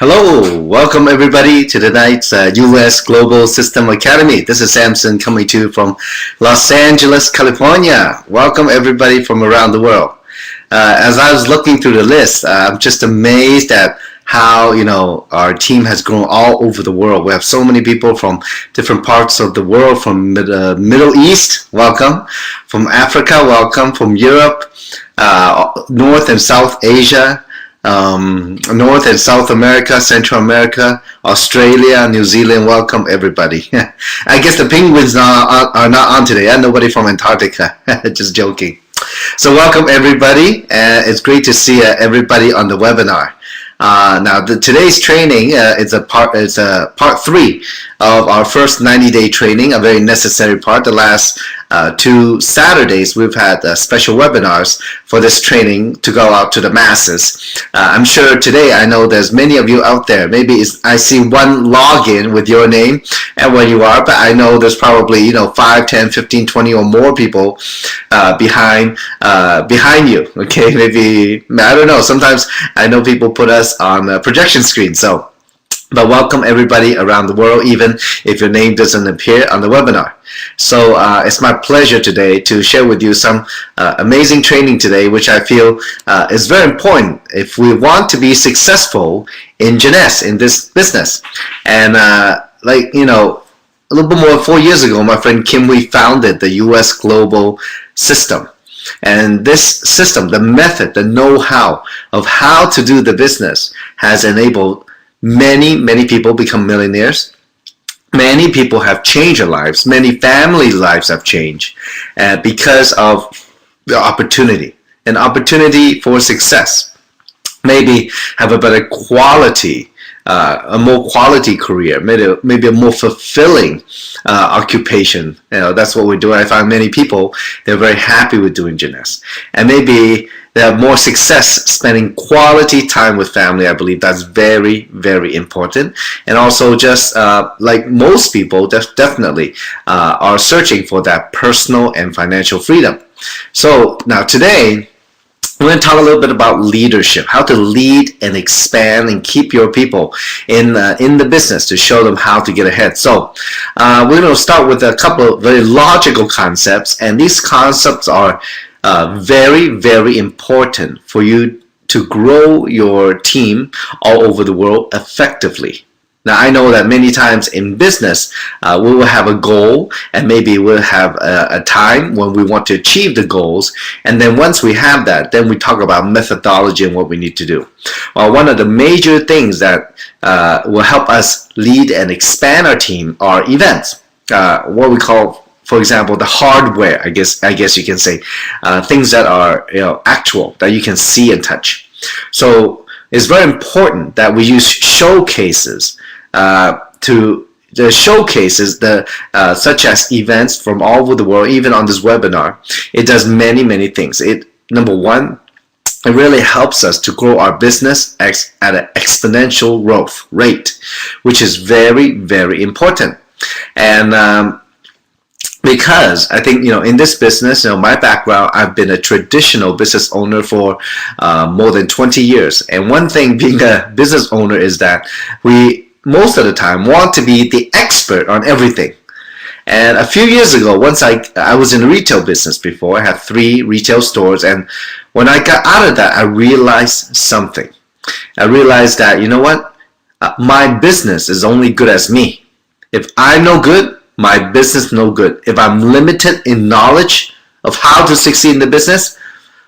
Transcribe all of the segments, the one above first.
Hello, welcome everybody to tonight's US Global System Academy. This is Samson coming to you from Los Angeles, California. Welcome everybody from around the world. As I was looking through the list, I'm just amazed at how our team has grown all over the world. We have so many people from different parts of the world, from the Middle East, welcome, from Africa, welcome, from Europe, North and South Asia, North and South America, Central America, Australia, New Zealand. Welcome everybody. I guess the penguins are not on today. Nobody from Antarctica. Just joking. So welcome everybody. It's great to see everybody on the webinar. Now today's training is a part 3 of our first 90-day training, a very necessary part. The last 2 Saturdays we've had special webinars for this training to go out to the masses. I'm sure today, I know there's many of you out there. Maybe I see one login with your name and where you are, but I know there's probably 5, 10, 15, 20 or more people behind you. Okay, maybe, I don't know. Sometimes I know people put us on a projection screen. But welcome everybody around the world, even if your name doesn't appear on the webinar. So it's my pleasure today to share with you some amazing training today, which I feel is very important if we want to be successful in Jeunesse, in this business. And a little bit more than 4 years ago, my friend Kim, we founded the US Global System. And this system, the method, the know-how of how to do the business has enabled many people become millionaires. Many people have changed their lives. Many family lives have changed because of the opportunity, an opportunity for success. Maybe have a better quality, a more quality career, maybe a more fulfilling occupation. That's what we do. I find many people, they're very happy with doing Jeunesse. And maybe they have more success spending quality time with family. I believe that's very important. And also just like most people, definitely are searching for that personal and financial freedom. So now today, we're going to talk a little bit about leadership, how to lead and expand and keep your people in the business to show them how to get ahead. So we're going to start with a couple of very logical concepts, and these concepts are very important for you to grow your team all over the world effectively. Now, I know that many times in business, we will have a goal, and maybe we'll have a time when we want to achieve the goals. And then once we have that, then we talk about methodology and what we need to do. Well, one of the major things that will help us lead and expand our team are events, what we call, for example, the hardware, I guess you can say, things that are actual, that you can see and touch. So it's very important that we use showcases to the showcases, such as events from all over the world. Even on this webinar, it does many things. Number one, it really helps us to grow our business at an exponential growth rate, which is very important. And because I think, in this business, my background, I've been a traditional business owner for more than 20 years. And one thing being a business owner is that we, most of the time, want to be the expert on everything. And a few years ago, once I was in the retail business before. I had 3 retail stores. And when I got out of that, I realized something. I realized that, my business is only good as me. If I'm no good, my business no good. If I'm limited in knowledge of how to succeed in the business,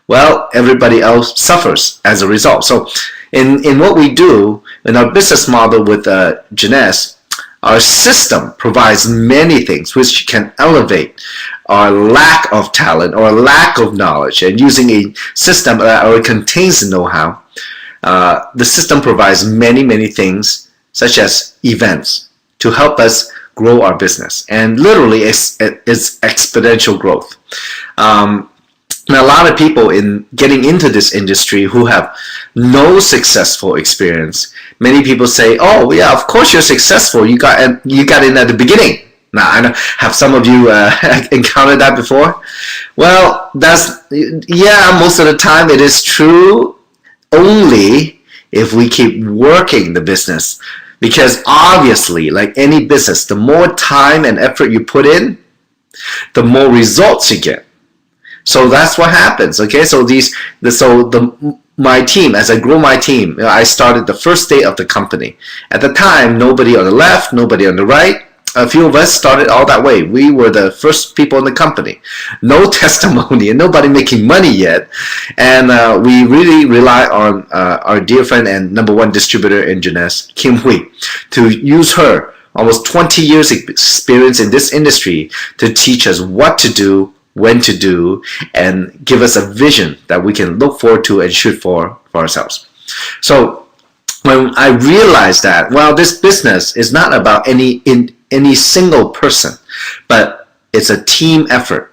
well, everybody else suffers as a result. So in what we do, in our business model with Jeunesse, our system provides many things which can elevate our lack of talent or lack of knowledge. And using a system that contains the know-how, the system provides many things, such as events, to help us grow our business. And literally it's exponential growth. Now, a lot of people in getting into this industry who have no successful experience, many people say, "Oh, yeah, of course you're successful. You got in at the beginning." Now, I know, have some of you encountered that before? Well, most of the time it is true only if we keep working the business. Because obviously, like any business, the more time and effort you put in, the more results you get. So that's what happens. Okay, so my team, as I grow my team, I started the first day of the company. At the time, nobody on the left, nobody on the right. A few of us started all that way. We were the first people in the company. No testimony and nobody making money yet. And we really rely on our dear friend and number one distributor in Jeunesse, Kim Hui, to use her almost 20 years experience in this industry to teach us what to do, when to do, and give us a vision that we can look forward to and shoot for ourselves. So when I realized that, well, this business is not about any single person, but it's a team effort.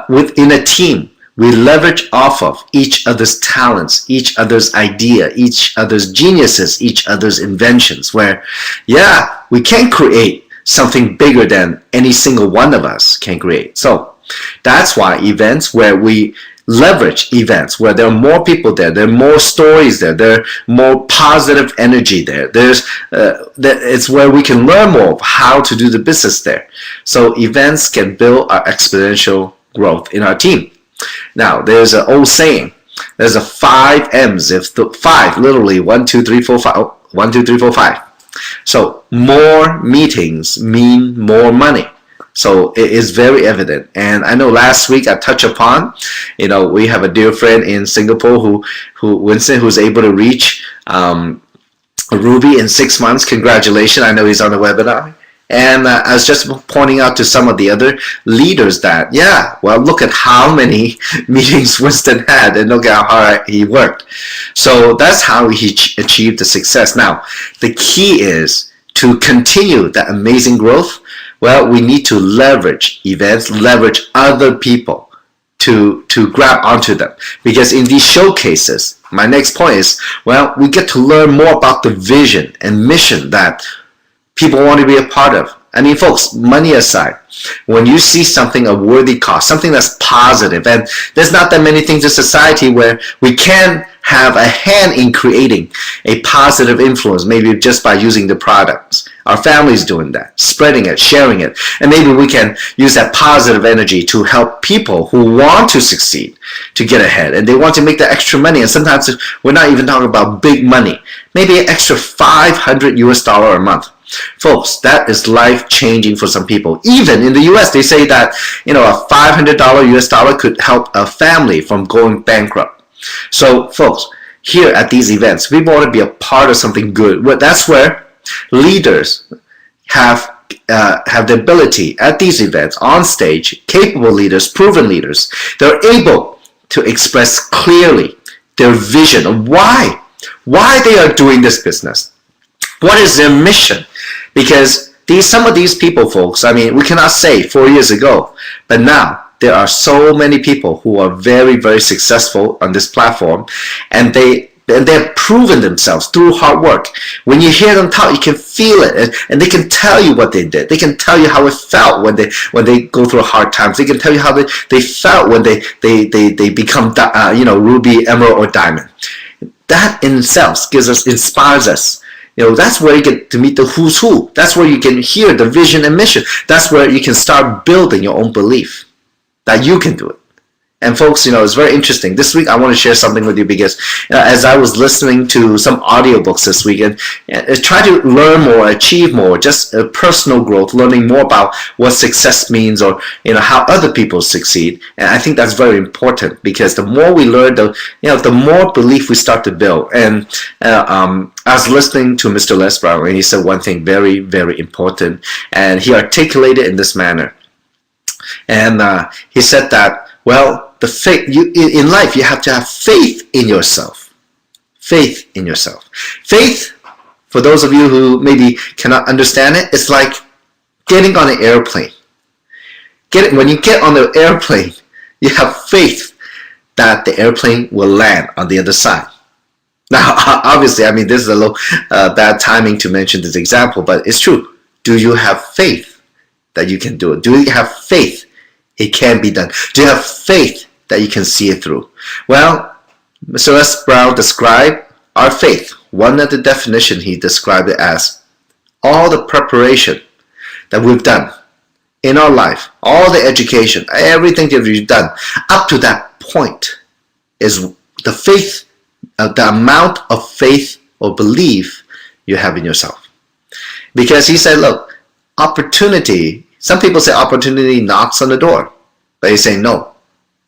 Within a team, we leverage off of each other's talents, each other's idea, each other's geniuses, each other's inventions, where, yeah, we can create something bigger than any single one of us can create. So that's why events where we leverage events where there are more people there are more stories there are more positive energy there. It's where we can learn more of how to do the business there. So events can build our exponential growth in our team. Now there's an old saying, there's a 5 M's, five, literally 1 2 3 4 5, 1 2 3 4 5. So more meetings mean more money. So it is very evident. And I know last week I touched upon, we have a dear friend in Singapore Winston, who's able to reach Ruby in 6 months. Congratulations. I know he's on the webinar. And I was just pointing out to some of the other leaders that, look at how many meetings Winston had and look at how hard he worked. So that's how he achieved the success. Now, the key is to continue that amazing growth. Well, we need to leverage events, leverage other people to grab onto them. Because in these showcases, my next point is, well, we get to learn more about the vision and mission that people want to be a part of. I mean, folks, money aside, when you see something of worthy cause, something that's positive, and there's not that many things in society where we can have a hand in creating a positive influence, maybe just by using the products. Our family's doing that, spreading it, sharing it, and maybe we can use that positive energy to help people who want to succeed to get ahead, and they want to make that extra money. And sometimes we're not even talking about big money, maybe an extra $500 a month. Folks, that is life-changing for some people. Even in the US, they say that a $500 could help a family from going bankrupt. So, folks, here at these events, we want to be a part of something good. That's where leaders have the ability at these events, on stage, capable leaders, proven leaders, they're able to express clearly their vision of why they are doing this business. What is their mission? Because some of these people, folks, I mean, we cannot say 4 years ago, but now there are so many people who are very, very successful on this platform, and they have proven themselves through hard work. When you hear them talk, you can feel it, and they can tell you what they did. They can tell you how it felt when they go through hard times. They can tell you how they felt when they become ruby, emerald, or diamond. That in itself inspires us. That's where you get to meet the who's who. That's where you can hear the vision and mission. That's where you can start building your own belief that you can do it. And folks, it's very interesting. This week I want to share something with you because as I was listening to some audiobooks this week and try to learn more, achieve more, just personal growth, learning more about what success means or how other people succeed. And I think that's very important because the more we learn, the more belief we start to build. And I was listening to Mr. Les Brown and he said one thing very, very important, and he articulated in this manner. And he said that, well, the faith in life, you have to have faith in yourself. Faith in yourself. Faith, for those of you who maybe cannot understand it, it's like getting on an airplane. When you get on the airplane, you have faith that the airplane will land on the other side. Now, obviously, I mean, this is a little bad timing to mention this example, but it's true. Do you have faith that you can do it? Do you have faith it can be done? Do you have faith that you can see it through? Well, Mr. Les Brown described our faith. one of the definition he described it as all the preparation that we've done in our life, all the education, everything that we've done up to that point is the faith, the amount of faith or belief you have in yourself. Because he said, look, opportunity, some people say opportunity knocks on the door, but he's saying no,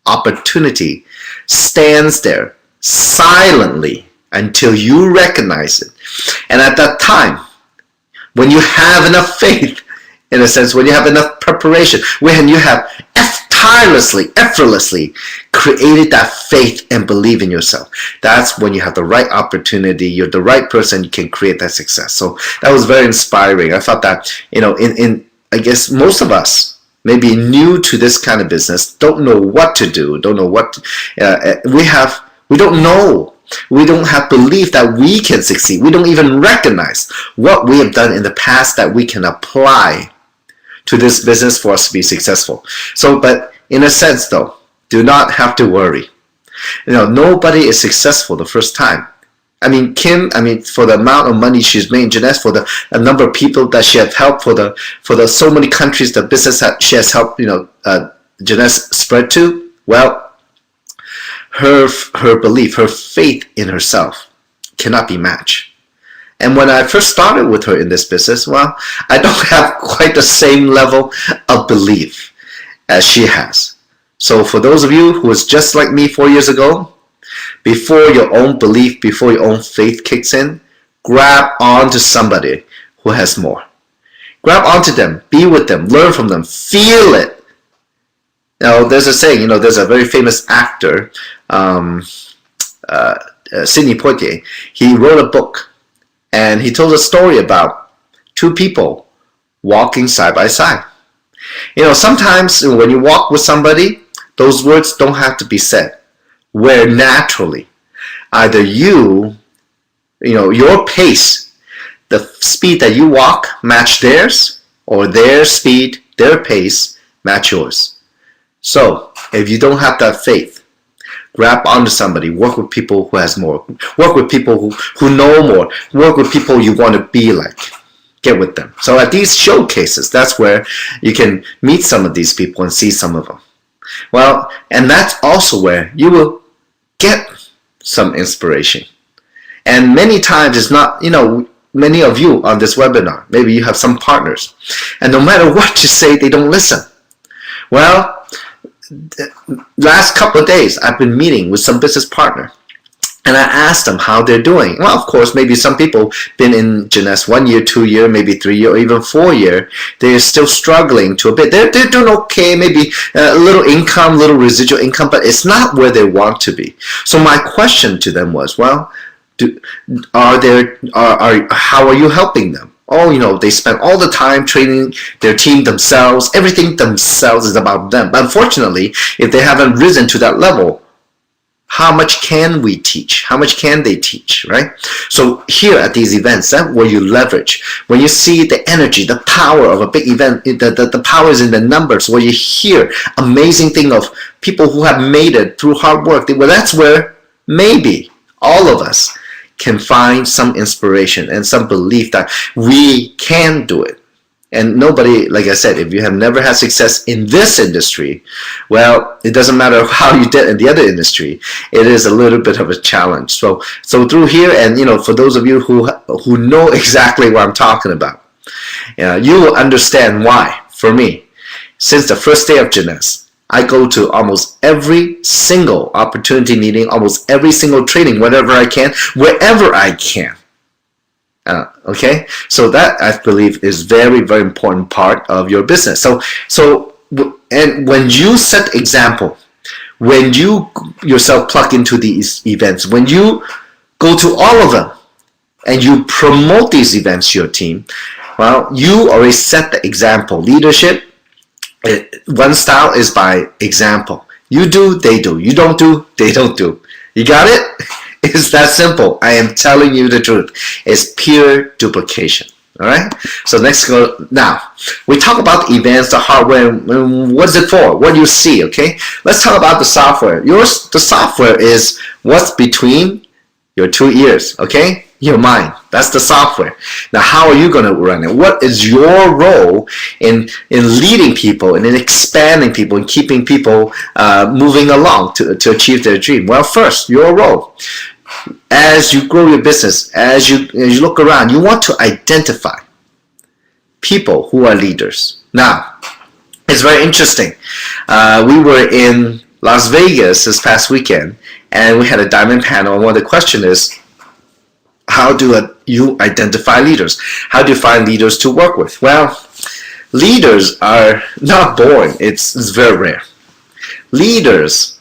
opportunity stands there silently until you recognize it. And at that time, when you have enough faith, in a sense, when you have enough preparation, when you have tirelessly, effortlessly created that faith and believe in yourself, that's when you have the right opportunity, you're the right person, you can create that success. So that was very inspiring. I thought that, in I guess most of us maybe new to this kind of business, don't know what to do, don't know what, we don't know. We don't have belief that we can succeed. We don't even recognize what we have done in the past that we can apply to this business for us to be successful. So, but in a sense though, do not have to worry. Nobody is successful the first time. Kim, for the amount of money she's made in Jeunesse, for the number of people that she has helped, for the so many countries the business that she has helped, Jeunesse spread to, well, her belief, her faith in herself cannot be matched. And when I first started with her in this business, well, I don't have quite the same level of belief as she has. So for those of you who was just like me 4 years ago, before your own belief, before your own faith kicks in, grab onto somebody who has more. Grab onto them, be with them, learn from them, feel it. There's a saying, there's a very famous actor, Sidney Poitier. He wrote a book, and he told a story about two people walking side by side. Sometimes when you walk with somebody, those words don't have to be said. Where naturally, either your pace, the speed that you walk match theirs, or their speed, their pace match yours. So if you don't have that faith, grab onto somebody, work with people who has more, work with people who know more, work with people you want to be like, get with them. So at these showcases, that's where you can meet some of these people and see some of them. Well, and that's also where you will get some inspiration. And many times it's not, many of you on this webinar, maybe you have some partners, and no matter what you say, they don't listen. Well, last couple of days, I've been meeting with some business partner, and I asked them how they're doing. Well, of course, maybe some people been in Jeunesse 1 year, 2 year, maybe 3 year, or even 4 year. They're still struggling to a bit. They're doing okay, maybe a little income, little residual income, but it's not where they want to be. So my question to them was, well, how are you helping them? Oh, they spend all the time training their team themselves. Everything themselves is about them. But unfortunately, if they haven't risen to that level, how much can we teach? How much can they teach, right? So here at these events, that's where you leverage. When you see the energy, the power of a big event, the power is in the numbers, where you hear amazing thing of people who have made it through hard work. Well, that's where maybe all of us can find some inspiration and some belief that we can do it. And nobody, like I said, if you have never had success in this industry, well, it doesn't matter how you did in the other industry. It is a little bit of a challenge. So through here, and for those of you who know exactly what I'm talking about, you will understand why. For me, since the first day of Jeunesse, I go to almost every single opportunity meeting, almost every single training, whenever I can, wherever I can. Okay, so that I believe is very, very important part of your business. And when you set example, when you yourself plug into these events, when you go to all of them and you promote these events to your team, well, you already set the example. Leadership, one style is by example. You do, they do. You don't do, they don't do. You got it? It's that simple. I am telling you the truth. It's pure duplication. All right. So next go. Now we talk about the events, the hardware. What is it for? What do you see? Okay. Let's talk about the software. The software is what's between your 2 ears, okay? Your mind. That's the software. Now, how are you going to run it? What is your role in leading people and in expanding people and keeping people moving along to achieve their dream? Well, first, your role. As you grow your business, as you look around, you want to identify people who are leaders. Now, it's very interesting. We were in Las Vegas this past weekend, and we had a diamond panel, and one of the questions is, how do you identify leaders? How do you find leaders to work with? Well, leaders are not born. It's very rare. Leaders,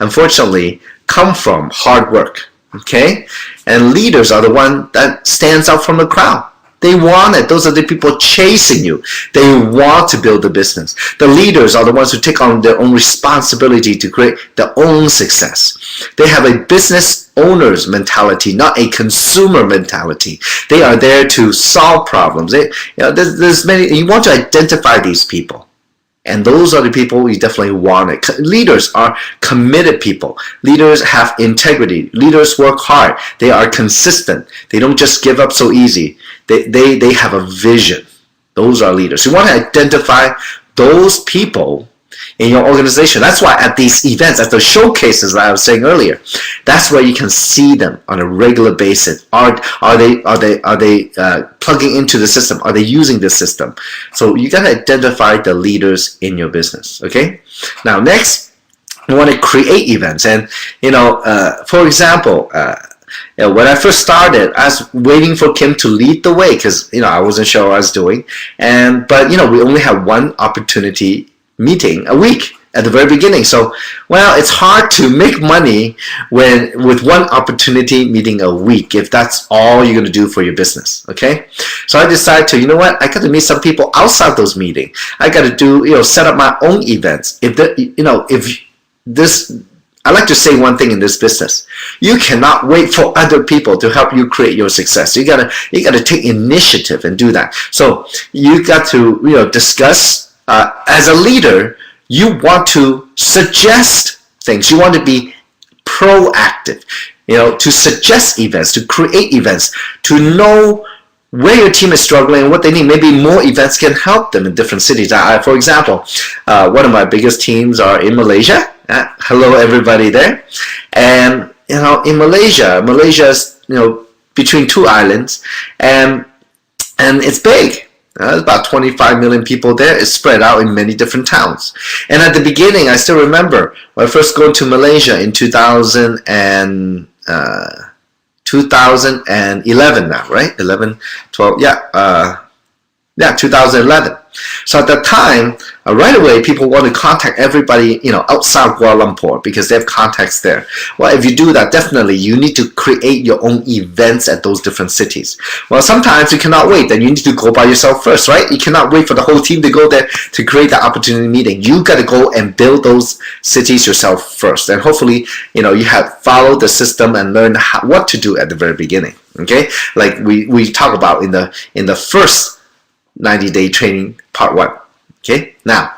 unfortunately, come from hard work, okay? And leaders are the one that stands out from the crowd. They want it. Those are the people chasing you. They want to build a business. The leaders are the ones who take on their own responsibility to create their own success. They have a business owner's mentality, not a consumer mentality. They are there to solve problems. There's many. You want to identify these people. And those are the people you definitely want it. Leaders are committed people. Leaders have integrity. Leaders work hard. They are consistent. They don't just give up so easy. They have a vision. Those are leaders. You want to identify those people in your organization. That's why at these events, at the showcases that I was saying earlier, that's where you can see them on a regular basis. Are they plugging into the system? Are they using the system? So you got to identify the leaders in your business. Okay. Now next, you want to create events, and for example. When I first started, I was waiting for Kim to lead the way because I wasn't sure what I was doing, but we only had one opportunity meeting a week at the very beginning. So, it's hard to make money with one opportunity meeting a week if that's all you're going to do for your business. Okay, so I decided to, I got to meet some people outside those meetings. I got to do, set up my own events. I like to say one thing in this business. You cannot wait for other people to help you create your success. You gotta take initiative and do that. So you got to discuss as a leader. You want to suggest things. You want to be proactive. To suggest events, to create events, to know where your team is struggling and what they need. Maybe more events can help them in different cities. For example, one of my biggest teams are in Malaysia. Hello, everybody there. And in Malaysia is between two islands, and it's big. There's about 25 million people there. It's spread out in many different towns. And at the beginning, I still remember when I first going to Malaysia in 2011 now, right? 11, 12, 2011. So at that time, right away, people want to contact everybody, outside Kuala Lumpur because they have contacts there. Well, if you do that, definitely you need to create your own events at those different cities. Well, sometimes you cannot wait. Then you need to go by yourself first, right? You cannot wait for the whole team to go there to create the opportunity meeting. You got to go and build those cities yourself first. And hopefully, you have followed the system and learned what to do at the very beginning. Okay, like we talk about in the first 90-day training part 1. Okay, now,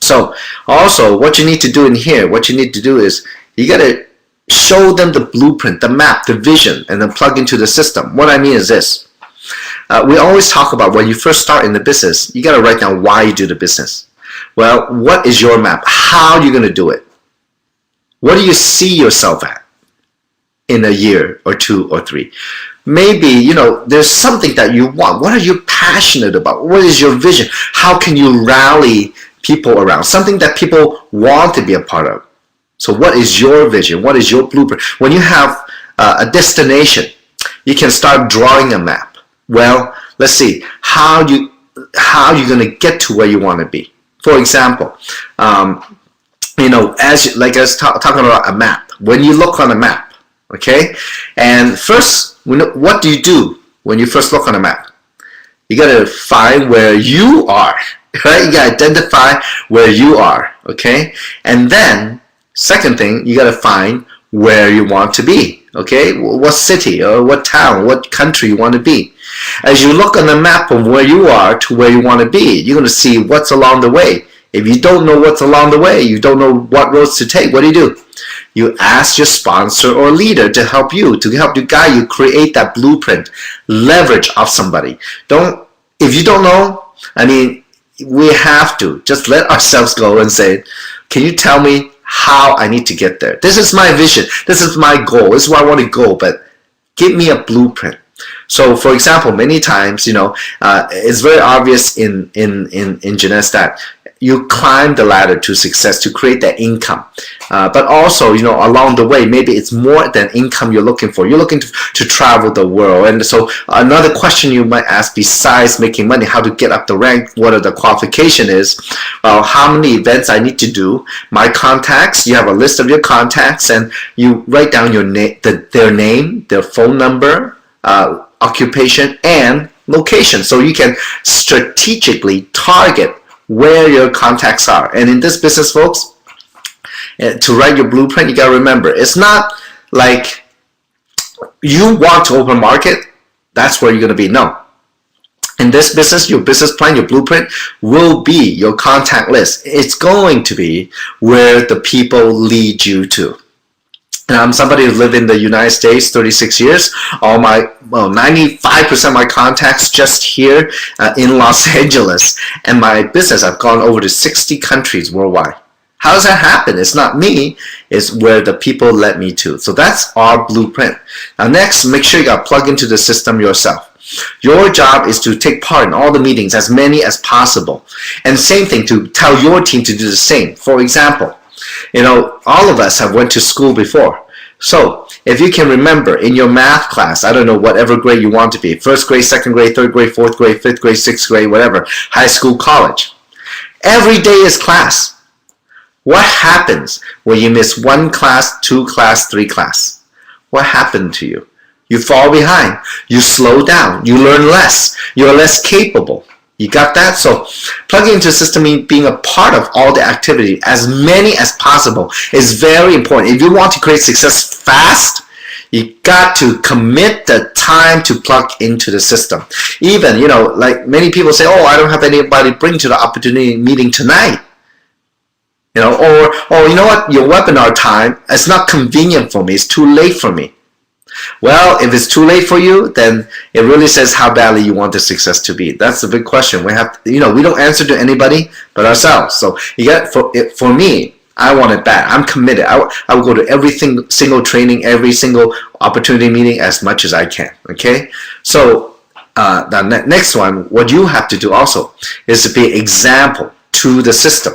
so also what you need to do in here, what you need to do is you got to show them the blueprint, the map, the vision, and then plug into the system. What I mean is this. We always talk about when you first start in the business, you got to write down why you do the business. Well, what is your map? How are you going to do it? What do you see yourself at in a year or 2 or 3? Maybe, there's something that you want. What are you passionate about? What is your vision? How can you rally people around? Something that people want to be a part of. So what is your vision? What is your blueprint? When you have a destination, you can start drawing a map. Well, let's see. How are you going to get to where you want to be? For example, as like I was talking about a map. When you look on a map, okay, and first, what do you do when you first look on a map? You got to find where you are, right? You got to identify where you are, okay? And then, second thing, you got to find where you want to be, okay? What city or what town, what country you want to be. As you look on the map of where you are to where you want to be, you're going to see what's along the way. If you don't know what's along the way, you don't know what roads to take, what do? You ask your sponsor or leader to help you guide you, create that blueprint, leverage off somebody. If you don't know, I mean, we have to just let ourselves go and say, can you tell me how I need to get there? This is my vision. This is my goal. This is where I want to go, but give me a blueprint. So, for example, many times, it's very obvious in Jeunesse that you climb the ladder to success to create that income. But also, along the way, maybe it's more than income you're looking for. You're looking to travel the world. And so another question you might ask, besides making money, how to get up the rank, what are the qualification is, well, how many events I need to do, my contacts, you have a list of your contacts, and you write down their name, their phone number, occupation, and location. So you can strategically target where your contacts are. And in this business, folks, to write your blueprint, you got to remember, it's not like you want to open market, that's where you're going to be. No. In this business, your business plan, your blueprint will be your contact list. It's going to be where the people lead you to. And I'm somebody who lived in the United States 36 years. 95% of my contacts just here in Los Angeles. And my business, I've gone over to 60 countries worldwide. How does that happen? It's not me. It's where the people led me to. So that's our blueprint. Now next, make sure you got plugged into the system yourself. Your job is to take part in all the meetings, as many as possible. And same thing, to tell your team to do the same. For example, all of us have went to school before. So if you can remember in your math class, I don't know, whatever grade you want to be, first grade, second grade, third grade, fourth grade, fifth grade, sixth grade, whatever, high school, college. Every day is class. What happens when you miss one class, two class, three class? What happened to you? You fall behind. You slow down. You learn less. You're less capable. You got that? So plugging into the system means being a part of all the activity, as many as possible, is very important. If you want to create success fast, you got to commit the time to plug into the system. Even, like many people say, oh, I don't have anybody bring to the opportunity meeting tonight. Or you know what, your webinar time, it's not convenient for me. It's too late for me. Well, if it's too late for you, then it really says how badly you want the success to be. That's the big question. We have, we don't answer to anybody but ourselves. So you got, for me, I want it bad. I'm committed. I will go to every single training, every single opportunity meeting as much as I can. Okay. So the next one, what you have to do also is to be example to the system.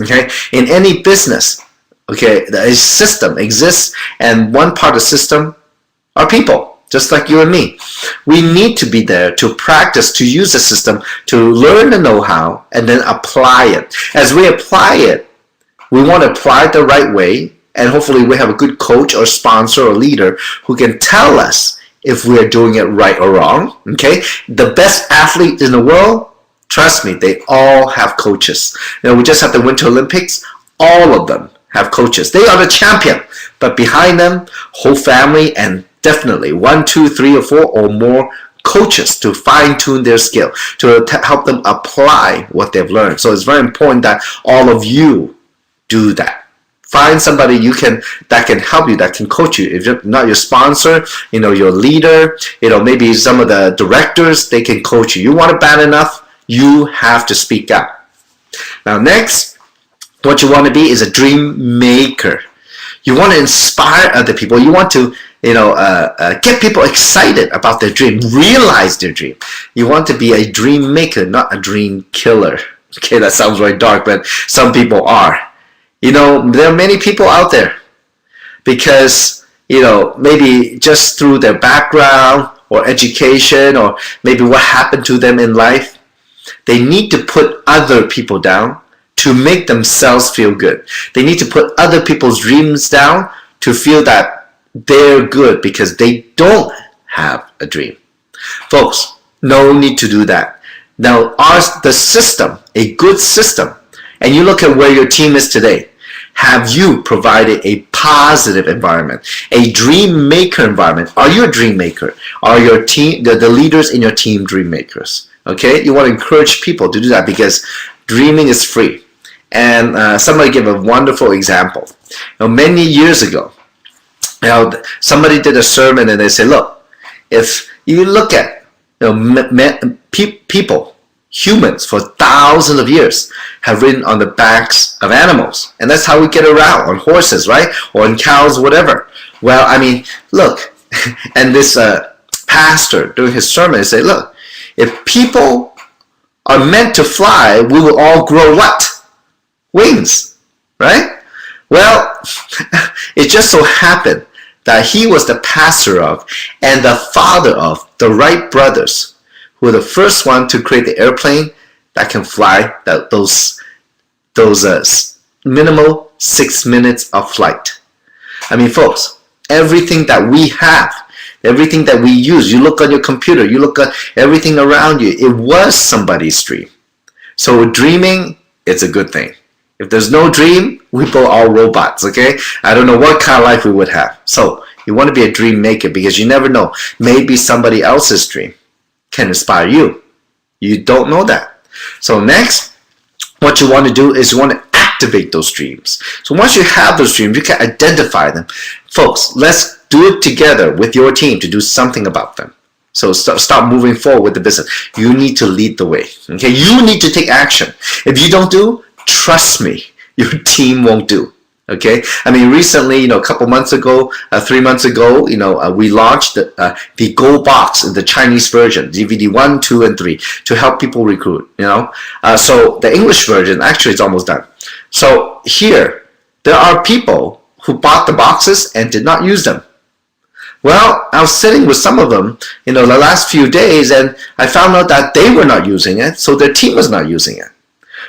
Okay. In any business, okay, a system exists, and one part of the system are people, just like you and me. We need to be there to practice, to use the system, to learn the know-how, and then apply it. As we apply it, we want to apply it the right way, and hopefully we have a good coach or sponsor or leader who can tell us if we are doing it right or wrong. Okay? The best athletes in the world, trust me, they all have coaches. We just had the Winter Olympics. All of them have coaches. They are the champion, but behind them, whole family, and definitely 1, 2, 3, or 4 or more coaches to fine-tune their skill, to help them apply what they've learned. So it's very important that all of you do that. Find somebody that can help you, that can coach you. If you're not your sponsor, your leader, maybe some of the directors, they can coach you. You want it bad enough, you have to speak out. Now next, what you want to be is a dream maker. You want to inspire other people. You want to get people excited about their dream, realize their dream. You want to be a dream maker, not a dream killer. Okay, that sounds very dark, but some people are. There are many people out there because, maybe just through their background or education, or maybe what happened to them in life, they need to put other people down to make themselves feel good. They need to put other people's dreams down to feel that they're good because they don't have a dream. Folks, no need to do that. Now, the system, a good system, and you look at where your team is today, have you provided a positive environment, a dream maker environment? Are you a dream maker? Are your team, the leaders in your team, dream makers? Okay, you want to encourage people to do that because dreaming is free. And somebody gave a wonderful example. Many years ago, somebody did a sermon and they say, look, if you look at people, humans for thousands of years have ridden on the backs of animals, and that's how we get around, on horses, right, or on cows, whatever. Well, I mean, look, and this pastor during his sermon, he said, look, if people are meant to fly, we will all grow what? Wings, right? Well, it just so happened that he was the pastor of and the father of the Wright brothers, who were the first one to create the airplane that can fly those minimal 6 minutes of flight. I mean, folks, everything that we have, everything that we use, you look on your computer, you look at everything around you, it was somebody's dream. So dreaming, it's a good thing. If there's no dream, we both all robots, okay? I don't know what kind of life we would have. So you want to be a dream maker, because you never know. Maybe somebody else's dream can inspire you. You don't know that. So next, what you want to do is you want to activate those dreams. So once you have those dreams, you can identify them. Folks, let's do it together with your team to do something about them. So start moving forward with the business. You need to lead the way. Okay, you need to take action. If you don't do, trust me, your team won't do. Okay, I mean, recently, a couple months ago, 3 months ago, we launched the Gold Box, the Chinese version, DVD 1, 2, and 3, to help people recruit. So the English version actually is almost done. So here, there are people who bought the boxes and did not use them. Well, I was sitting with some of them, the last few days, and I found out that they were not using it, so their team was not using it.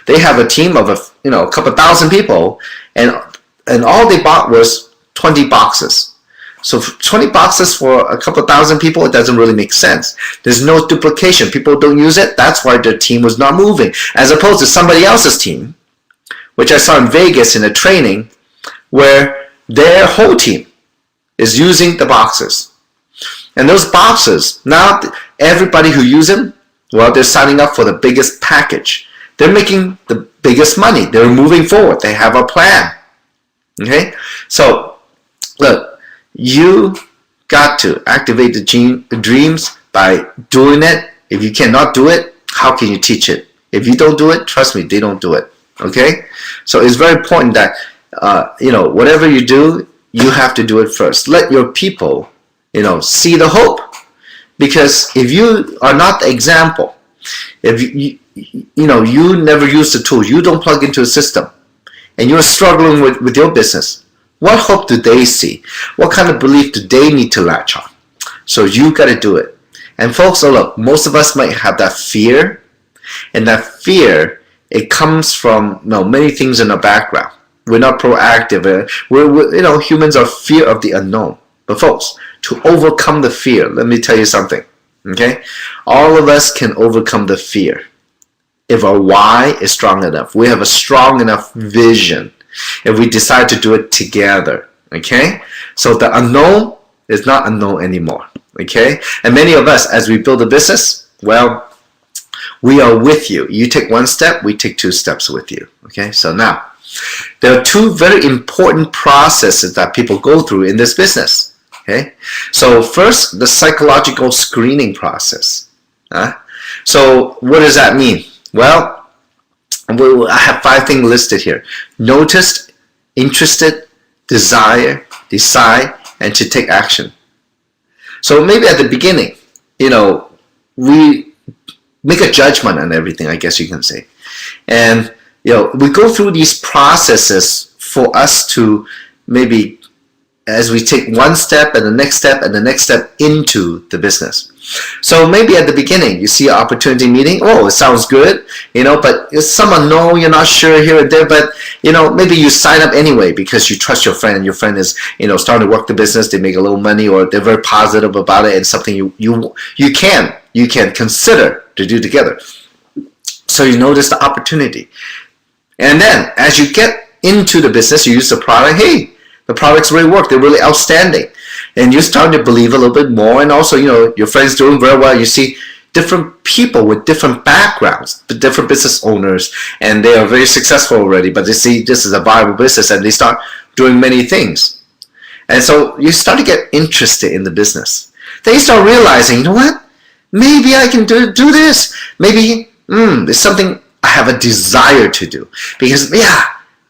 They have a team of a couple thousand people, and all they bought was 20 boxes. So 20 boxes for a couple thousand people, it doesn't really make sense. There's no duplication. People don't use it. That's why their team was not moving. As opposed to somebody else's team, which I saw in Vegas in a training, where their whole team is using the boxes. And those boxes, now everybody who uses them, well, they're signing up for the biggest package. They're making the biggest money. They're moving forward. They have a plan. Okay? So, look, you got to activate the dreams by doing it. If you cannot do it, how can you teach it? If you don't do it, trust me, they don't do it. Okay? So it's very important that, whatever you do, you have to do it first. Let your people, see the hope. Because if you are not the example, if you never use the tools, you don't plug into a system, and you're struggling with your business, what hope do they see? What kind of belief do they need to latch on? So you got to do it. And folks, look, most of us might have that fear, and that fear, it comes from many things in our background. We're not proactive. Humans are fear of the unknown. But folks, to overcome the fear, let me tell you something. Okay, all of us can overcome the fear if our why is strong enough. We have a strong enough vision. If we decide to do it together. Okay, so the unknown is not unknown anymore. Okay, and many of us, as we build a business, well, we are with you. You take one step, we take 2 steps with you. Okay, so now there are 2 very important processes that people go through in this business. Okay, so first, the psychological screening process. So what does that mean? Well, I have 5 things listed here: noticed, interested, desire, decide, and to take action. So maybe at the beginning, we make a judgment on everything, I guess you can say. And, we go through these processes for us to maybe, as we take one step and the next step and the next step into the business. So maybe at the beginning, you see an opportunity meeting. Oh, it sounds good, but it's some unknown, you're not sure here and there, but, maybe you sign up anyway because you trust your friend, and your friend is, starting to work the business, they make a little money, or they're very positive about it, and something you can consider to do together. So you notice the opportunity. And then, as you get into the business, you use the product. Hey, the products really work. They're really outstanding. And you're starting to believe a little bit more. And also, your friend's doing very well. You see different people with different backgrounds, different business owners, and they are very successful already. But they see this is a viable business, and they start doing many things. And so you start to get interested in the business. Then you start realizing, you know what? Maybe I can do this. Maybe it's something I have a desire to do. Because,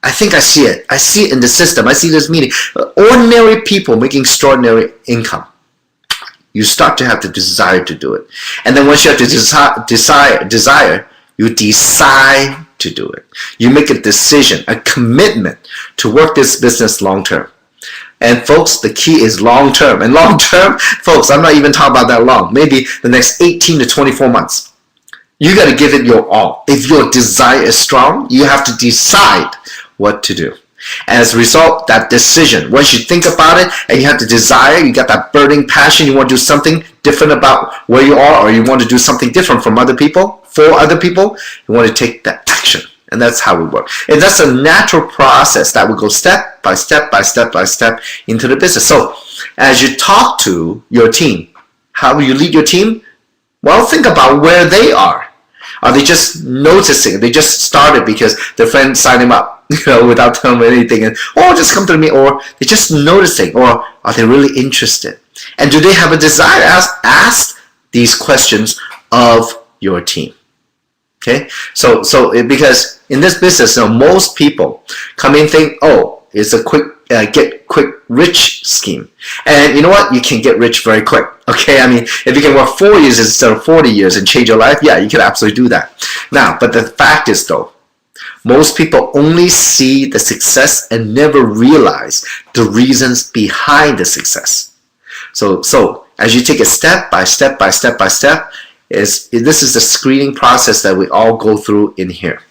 I think I see it. I see it in the system. I see this meeting. Ordinary people making extraordinary income. You start to have the desire to do it. And then once you have the desire, you decide to do it. You make a decision, a commitment to work this business long term. And folks, the key is long term. And long term, folks, I'm not even talking about that long. Maybe the next 18 to 24 months. You got to give it your all. If your desire is strong, you have to decide what to do. As a result, that decision, once you think about it and you have the desire, you got that burning passion, you want to do something different about where you are, or you want to do something different from other people, for other people, you want to take that action. And that's how we work. And that's a natural process that will go step by step by step by step into the business. So as you talk to your team, how will you lead your team? Well, think about where they are. Are they just noticing? They just started because their friend signed them up, without telling them anything, and just come to me, or they're just noticing, or are they really interested? And do they have a desire? Ask these questions of your team. Okay, so because in this business, most people come in think, it's a quick get quick rich scheme, and you know what? You can get rich very quick. Okay, I mean, if you can work 4 years instead of 40 years and change your life, yeah, you can absolutely do that. Now, but the fact is though, most people only see the success and never realize the reasons behind the success. So as you take it step by step by step by step, this is the screening process that we all go through in here.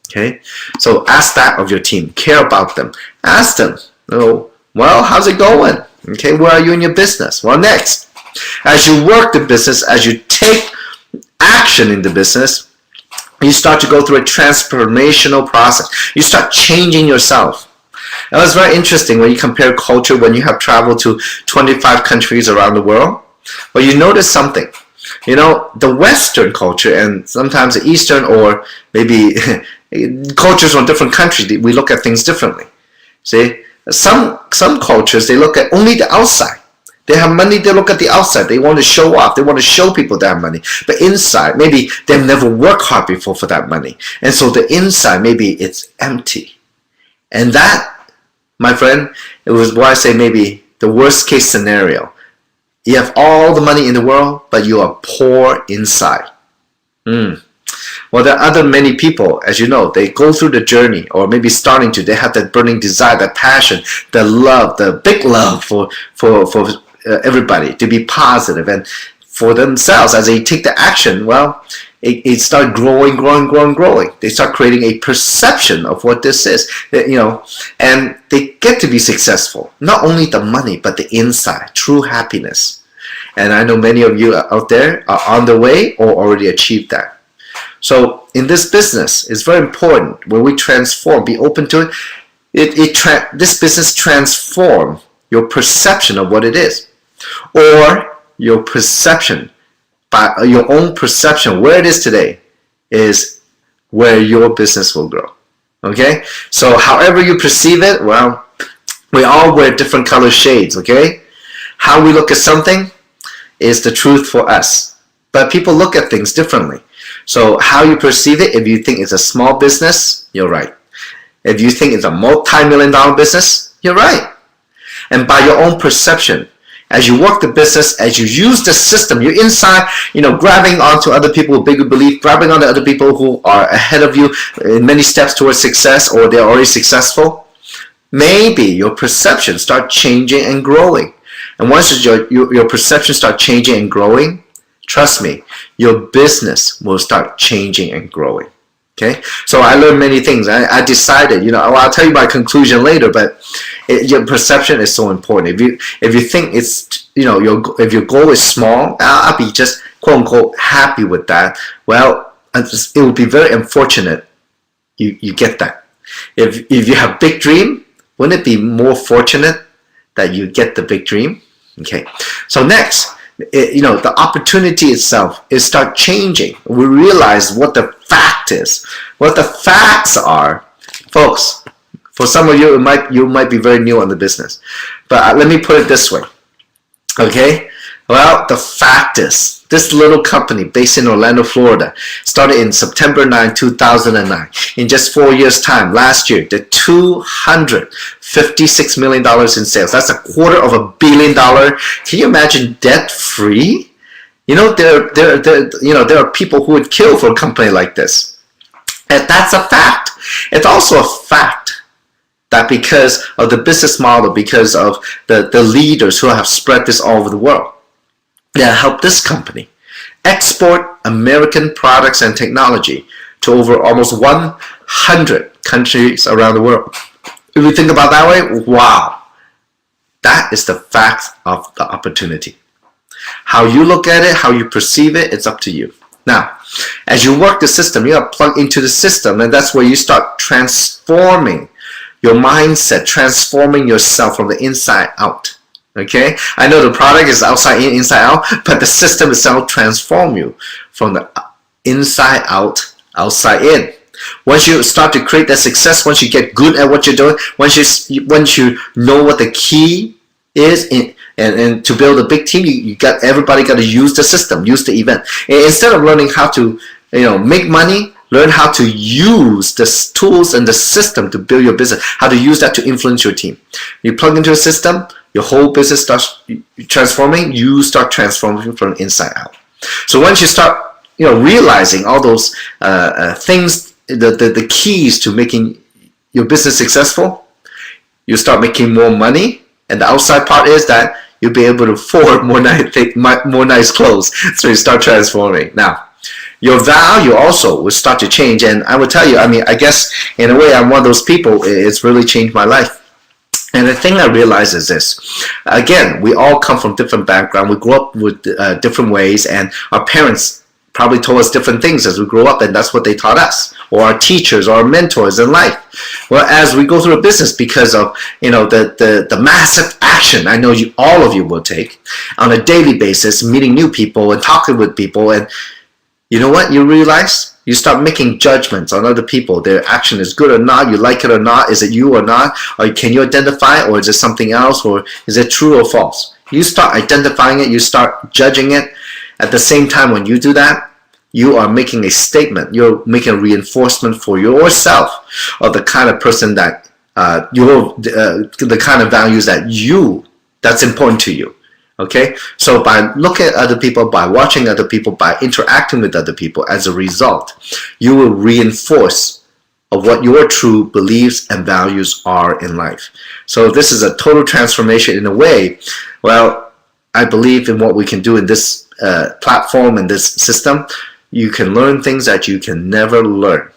Okay, so ask that of your team. Care about them. Ask them, well, how's it going? Okay, where are you in your business? Well, next, as you work the business, as you take action in the business, you start to go through a transformational process. You start changing yourself. It was very interesting when you compare culture, when you have traveled to 25 countries around the world. Well, you notice something. The Western culture and sometimes the Eastern, or maybe cultures from different countries, we look at things differently. See, some cultures, they look at only the outside. They have money, they look at the outside. They want to show off. They want to show people they have money. But inside, maybe they've never worked hard before for that money. And so the inside, maybe it's empty. And that, my friend, it was why I say maybe the worst case scenario. You have all the money in the world, but you are poor inside. Well, there are many people, as you know, they go through the journey, or maybe starting to, they have that burning desire, that passion, the love, the big love for everybody to be positive, and for themselves as they take the action. Well, it started growing. They start creating a perception of what this is, and they get to be successful. Not only the money, but the inside, true happiness. And I know many of you out there are on the way or already achieved that. So in this business, it's very important when we transform, be open to it. This business transform your perception of what it is, or your perception, by your own perception where it is today is where your business will grow. Okay, so however you perceive it, well, we all wear different color shades. Okay, how we look at something is the truth for us, but people look at things differently. So how you perceive it, if you think it's a small business, you're right. If you think it's a multi-million-dollar business, you're right. And by your own perception, as you work the business, as you use the system, you're inside, grabbing onto other people with bigger belief, grabbing onto other people who are ahead of you in many steps towards success, or they're already successful. Maybe your perception start changing and growing. And once your perception start changing and growing, trust me, your business will start changing and growing. Okay, so I learned many things. I decided, I'll tell you my conclusion later, but your perception is so important. If you think it's, if your goal is small, I'll be just quote unquote happy with that. Well, it would be very unfortunate you get that. If you have big dream, wouldn't it be more fortunate that you get the big dream? Okay, so next, the opportunity itself is start changing. We realize what the fact is, what the facts are. Folks, For some of you, you might be very new on the business. But let me put it this way. Okay? Well, the fact is, this little company based in Orlando, Florida, started in September 9, 2009. In just 4 years' time, last year, did $256 million in sales. That's $250 million. Can you imagine debt-free? You know, there are people who would kill for a company like this. And that's a fact. It's also a fact that because of the business model, because of the leaders who have spread this all over the world, that helped this company export American products and technology to over almost 100 countries around the world. If you think about it that way, wow, that is the fact of the opportunity. How you look at it, how you perceive it, it's up to you. Now, as you work the system, you got to plug into the system, and that's where you start transforming your mindset, transforming yourself from the inside out. Okay? I know the product is outside in, inside out, but the system itself transforms you from the inside out, outside in. Once you start to create that success, once you get good at what you're doing, once you know what the key is and to build a big team, everybody got to use the system, use the event. And instead of learning how to make money, learn how to use the tools and the system to build your business, how to use that to influence your team. You plug into a system, your whole business starts transforming, you start transforming from inside out. So once you start realizing all those things, the keys to making your business successful, you start making more money, and the outside part is that you'll be able to afford more nice clothes. So you start transforming. Now, your value also will start to change, and I will tell you, I guess in a way I'm one of those people. It's really changed my life. And the thing I realize is this. Again, we all come from different backgrounds. We grew up with different ways, and our parents probably told us different things as we grew up, and that's what they taught us, or our teachers, or our mentors in life. Well, as we go through a business, because of the massive action I know all of you will take on a daily basis, meeting new people and talking with people, and you know what you realize? You start making judgments on other people. Their action is good or not, you like it or not, is it you or not, or can you identify it, or is it something else, or is it true or false? You start identifying it, you start judging it. At the same time, when you do that, you are making a statement. You're making a reinforcement for yourself of the kind of person that the kind of values that's important to you. Okay, so by looking at other people, by watching other people, by interacting with other people, as a result, you will reinforce of what your true beliefs and values are in life. So this is a total transformation in a way. Well, I believe in what we can do in this platform and this system. You can learn things that you can never learn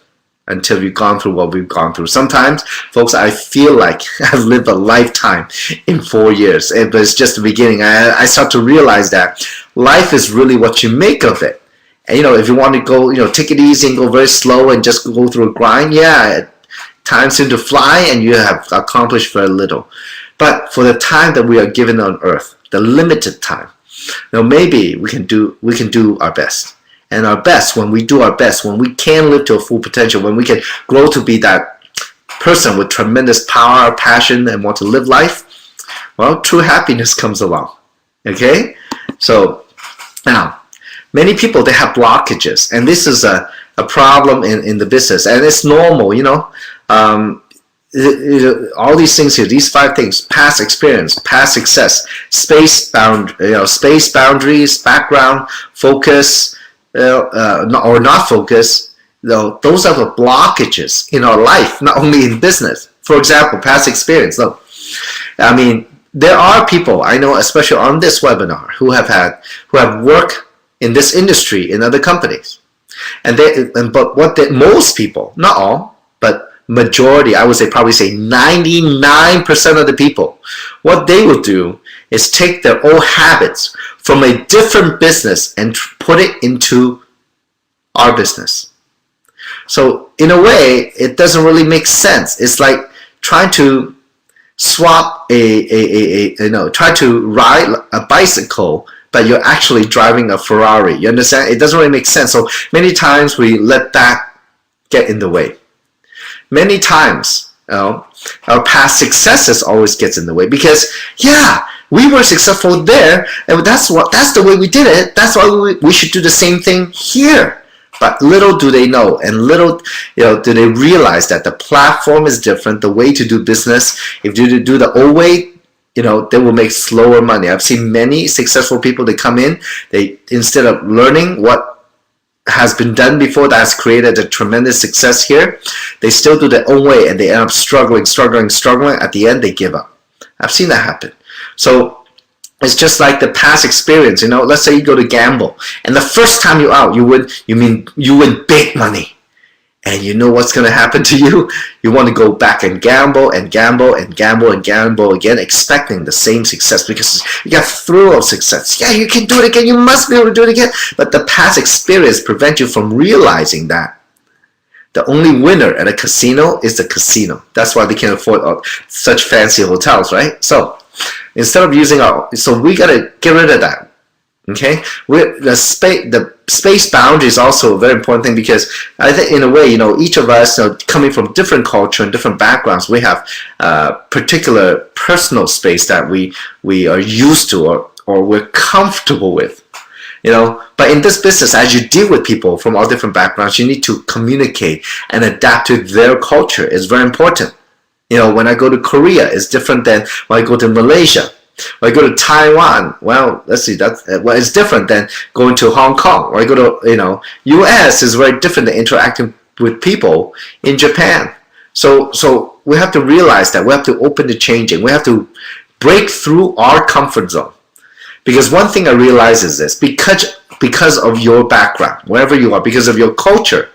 until you've gone through what we've gone through. Sometimes, folks, I feel like I've lived a lifetime in 4 years, but it's just the beginning. I start to realize that life is really what you make of it. And if you want to go, take it easy and go very slow and just go through a grind, yeah, time seems to fly and you have accomplished very little. But for the time that we are given on earth, the limited time, maybe we can do our best. And our best, when we do our best, when we can live to a full potential, when we can grow to be that person with tremendous power, passion, and want to live life, well, true happiness comes along. Okay? So, now, many people, they have blockages. And this is a problem in the business. And it's normal, all these things here, these 5 things: past experience, past success, space boundaries, background, focus, or not focus, those are the blockages in our life, not only in business. For example, past experience. There are people I know, especially on this webinar, who have worked in this industry in other companies, most people, not all, but majority, I would say probably 99% of the people, what they will do is take their old habits from a different business and put it into our business. So in a way, it doesn't really make sense. It's like trying to swap try to ride a bicycle, but you're actually driving a Ferrari. You understand? It doesn't really make sense. So many times we let that get in the way. Many times, Our past successes always gets in the way because, yeah, we were successful there, and that's the way we did it. That's why we should do the same thing here. But little do they know, and little do they realize that the platform is different. The way to do business, if you do the old way, they will make slower money. I've seen many successful people. They come in, they instead of learning what has been done before that has created a tremendous success here, they still do their own way, and they end up struggling. At the end, they give up. I've seen that happen. So it's just like the past experience. Let's say you go to gamble, and the first time you're out, you win big money. And you know what's going to happen to you? You want to go back and gamble and gamble and gamble and gamble again, expecting the same success because you got thrill of success. Yeah, you can do it again. You must be able to do it again. But the past experience prevents you from realizing that the only winner at a casino is the casino. That's why they can afford such fancy hotels, right? So instead of using so we got to get rid of that. Okay, the space boundary is also a very important thing because I think in a way, each of us, coming from different culture and different backgrounds, we have particular personal space that we are used to or we're comfortable with. But in this business, as you deal with people from all different backgrounds, you need to communicate and adapt to their culture. It's very important. When I go to Korea, it's different than when I go to Malaysia. When I go to Taiwan, well, let's see, it's different than going to Hong Kong. Or I go to, US is very different than interacting with people in Japan. So we have to realize that we have to open to changing. We have to break through our comfort zone. Because one thing I realize is this, because of your background, wherever you are, because of your culture,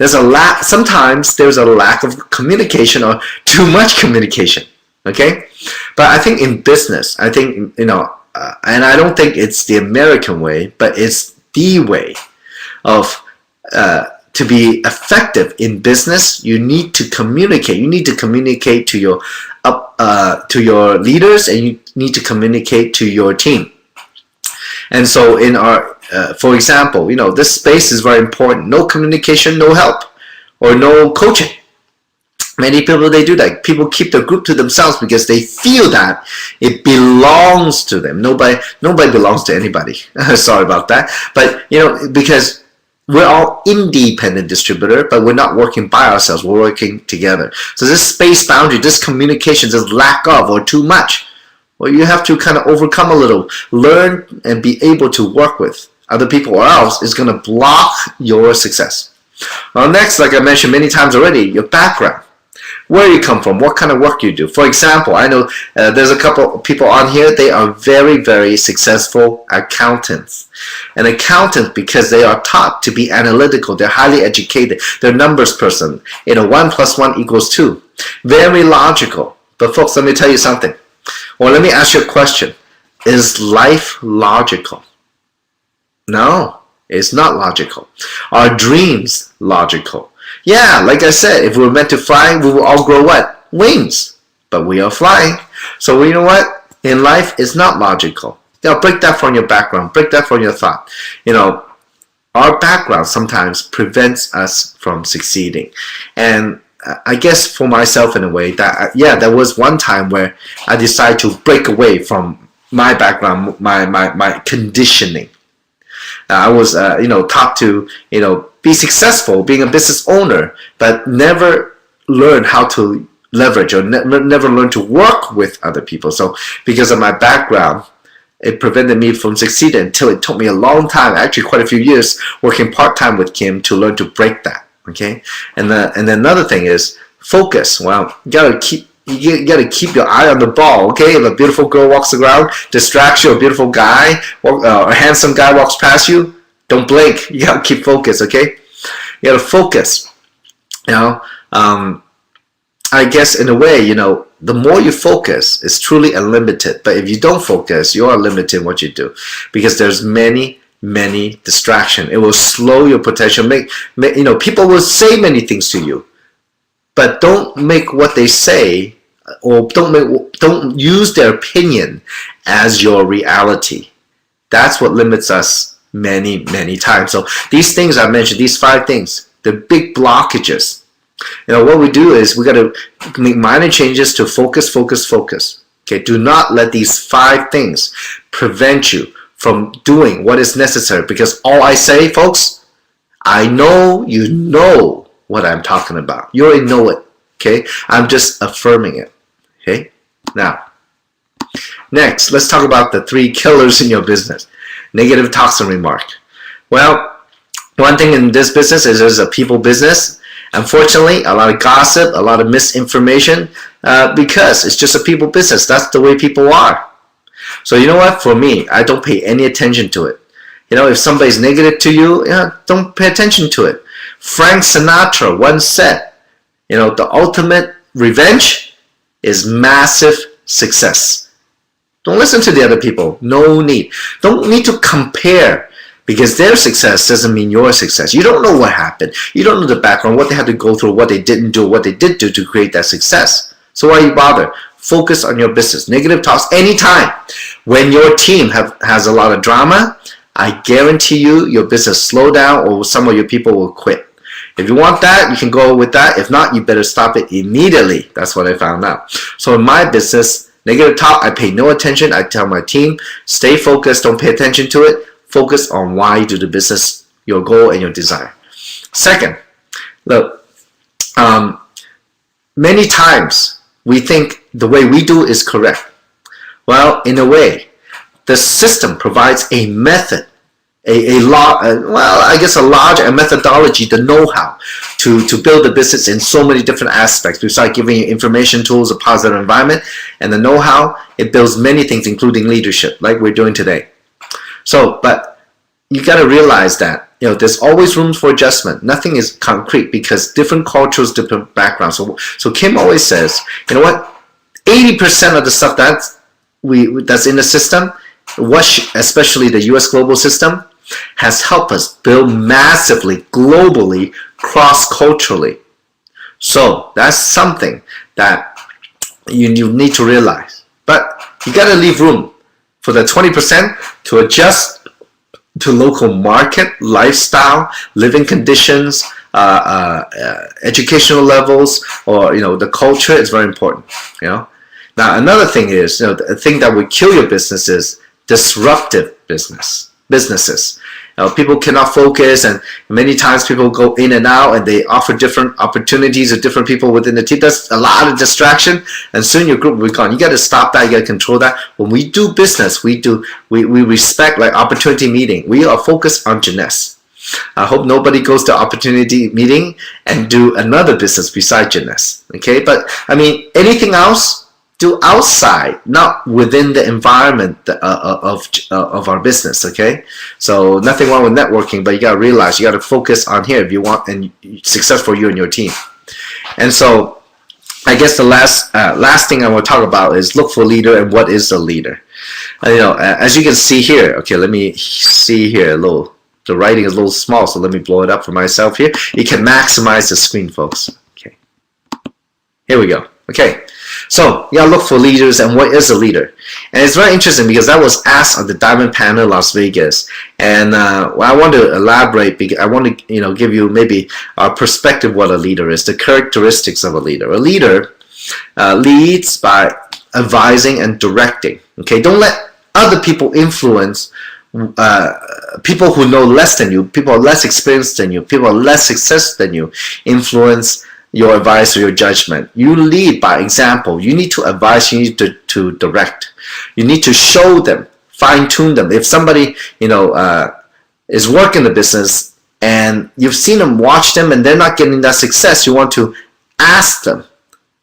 sometimes there's a lack of communication or too much communication. Okay, but I think in business, and I don't think it's the American way, but it's the way of to be effective in business. You need to communicate. You need to communicate to your leaders, and you need to communicate to your team. And so in our, for example, this space is very important. No communication, no help, or no coaching. Many people, they do that. People keep their group to themselves because they feel that it belongs to them. Nobody belongs to anybody. Sorry about that. But, because we're all independent distributor, but we're not working by ourselves. We're working together. So this space boundary, this communication, this lack of or too much, well, you have to kind of overcome a little, learn and be able to work with other people, or else it's going to block your success. Well, next, like I mentioned many times already, your background. Where you come from, what kind of work you do. For example, I know there's a couple of people on here, they are very, very successful accountants. An accountant, because they are taught to be analytical, they're highly educated, they're a numbers person. 1 + 1 = 2. Very logical. But folks, let me tell you something. Or let me ask you a question. Is life logical? No, it's not logical. Are dreams logical? Yeah, like I said, if we were meant to fly, we will all grow what? Wings. But we are flying. So you know what? In life, it's not logical. Break that from your background. Break that from your thought. Our background sometimes prevents us from succeeding. And I guess for myself in a way, there was one time where I decided to break away from my background, my conditioning. I was, taught to, be successful, being a business owner, but never learn how to leverage or never learn to work with other people. So because of my background, it prevented me from succeeding until it took me a long time, actually quite a few years, working part-time with Kim to learn to break that. Okay, and then another thing is focus. Well, you gotta keep your eye on the ball. Okay, if a beautiful girl walks around, distracts you, a beautiful guy or a handsome guy walks past you, don't blink. You gotta keep focus. Okay, you gotta focus. I guess in a way, the more you focus, it's truly unlimited. But if you don't focus, you are limited in what you do because there's many distractions. It will slow your potential. People will say many things to you, but don't make what they say or don't use their opinion as your reality. That's what limits us many times. So these things I mentioned, these 5 things, the big blockages What we do is we got to make minor changes to focus, focus, focus. Okay, do not let these 5 things prevent you from doing what is necessary, because all I say, folks, I know you know what I'm talking about. You already know it. Okay, I'm just affirming it. Okay, now, next, let's talk about the 3 killers in your business. Negative talks and remark. Well, one thing in this business is it's a people business. Unfortunately, a lot of gossip, a lot of misinformation, because it's just a people business. That's the way people are. So you know what? For me, I don't pay any attention to it. If somebody's negative to you, don't pay attention to it. Frank Sinatra once said, the ultimate revenge is massive success. Don't listen to the other people. No need. Don't need to compare, because their success doesn't mean your success. You don't know what happened. You don't know the background, what they had to go through, what they didn't do, what they did do to create that success. So why you bother? Focus on your business. Negative talks anytime. When your team has a lot of drama, I guarantee you your business slow down, or some of your people will quit. If you want that, you can go with that. If not, you better stop it immediately. That's what I found out. So in my business, negative talk, I pay no attention. I tell my team, stay focused, don't pay attention to it. Focus on why you do the business, your goal, and your desire. Second, look, many times we think the way we do is correct. Well, in a way, the system provides a method, a large methodology, the know-how to build a business in so many different aspects. Besides giving you information, tools, a positive environment, and the know-how, it builds many things, including leadership, like we're doing today. So, but you got to realize that there's always room for adjustment. Nothing is concrete, because different cultures, different backgrounds. So Kim always says, 80% of the stuff that's in the system, especially the U.S. global system, has helped us build massively, globally, cross-culturally. So that's something that you need to realize. But you got to leave room for the 20% to adjust to local market, lifestyle, living conditions, educational levels, or the culture is very important. Now another thing is, the thing that would kill your business is disruptive businesses. People cannot focus, and many times people go in and out, and they offer different opportunities to different people within the team. That's a lot of distraction, and soon your group will be gone. You got to stop that. You got to control that. When we do business, we respect, like opportunity meeting. We are focused on Jeunesse. I hope nobody goes to opportunity meeting and do another business besides Jeunesse. Okay, but I mean, anything else, do outside, not within the environment of our business. Okay, so nothing wrong with networking, but you got to realize you got to focus on here if you want and success for you and your team. And so I guess the last thing I want to talk about is look for a leader and what is a leader. As you can see here, okay, let me see here a little. The writing is a little small, so let me blow it up for myself here. You can maximize the screen, folks. Okay, here we go. Okay, so you gotta look for leaders and what is a leader. And it's very interesting because that was asked on the Diamond Panel in Las Vegas. And I want to elaborate, because I want to give you maybe a perspective what a leader is, the characteristics of a leader. A leader leads by advising and directing. Okay, don't let other people influence people who know less than you, people are less experienced than you, people are less successful than you, influence your advice or your judgment. You lead by example. You need to advise, you need to direct. You need to show them, fine-tune them. If somebody is working the business and you've seen them, watch them, and they're not getting that success, you want to ask them,